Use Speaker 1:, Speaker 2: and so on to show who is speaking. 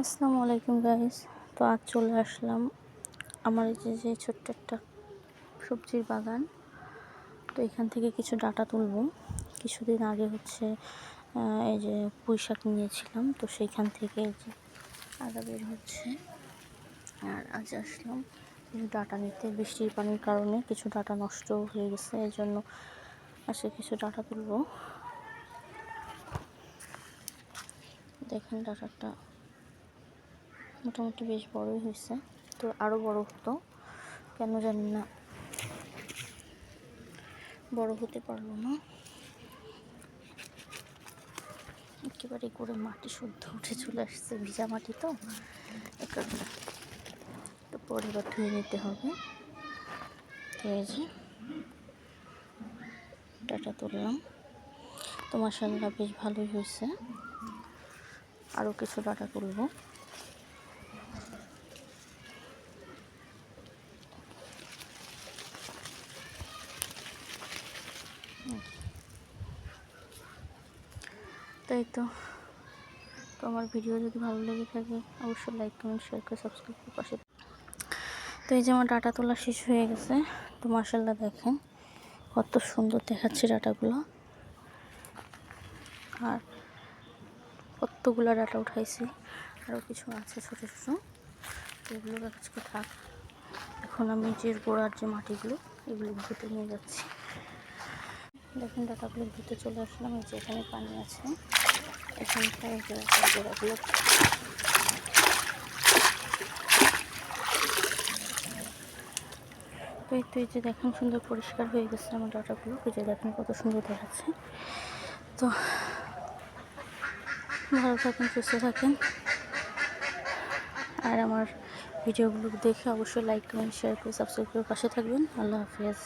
Speaker 1: আসসালামু আলাইকুম গাইস। তো আজ চলে আসলাম আমার এই যে ছোট্ট একটা সবজির বাগান। তো এখান থেকে কিছু ডাঁটা তুলব। কিছুদিন আগে এই যে পুঁই শাক নিয়েছিলাম, তো সেইখান থেকে এই যে আগা বের হচ্ছে। আর আজ আসলাম কিছু ডাঁটা নিতে। বৃষ্টির পানির কারণে কিছু ডাঁটা নষ্ট হয়ে গেছে, এই জন্য আসে কিছু ডাঁটা তুলব। দেখেন ডাঁটাটা মোটামুটি বেশ বড়ই হয়েছে, তো আরও বড় হতো, কেন জানি না বড় হতে পারলো না। একেবারে করে মাটি শুদ্ধ উঠে চলে আসছে, ভিজা মাটি তো এ কারণে। তো পরে এবার ধুয়ে নিতে হবে। তো এই যে ডাঁটা তুললাম, তো মাশাআল্লাহ বেশ ভালোই হয়েছে। আরও কিছু ডাঁটা তুলবো। তাই তো আমার ভিডিও যদি ভালো লেগে থাকে অবশ্যই লাইক কমেন্ট শেয়ার করে সাবস্ক্রাইব করে পাশে। তো এই যে আমার ডাঁটা তোলা শেষ হয়ে গেছে। তো মাশাআল্লাহ দেখেন কত সুন্দর দেখাচ্ছে ডাঁটাগুলো। আর কতগুলো ডাঁটা উঠাইছি, আরও কিছু আছে ছোটো ছোটো, এগুলো আজকে থাক। এখন আমি যে গোড়ার যে মাটিগুলো এগুলো ধুতে নিয়ে যাচ্ছি। দেখেন ডাঁটাগুলো ধুতে চলে আসলাম। এই যে এখানে পানি আছে, এখানটায় গোড়াগুলো তো এই যে দেখেন সুন্দর পরিষ্কার হয়ে গেছে আমার ডাঁটাগুলো। এই যে দেখেন কত সুন্দর দেখাচ্ছে। তো ভালো থাকেন, সুস্থ থাকেন, আর আমার ভিডিওগুলো দেখে অবশ্যই লাইক কমেন্ট শেয়ার করে সাবস্ক্রাইব করে পাশে থাকবেন। আল্লাহ হাফেজ।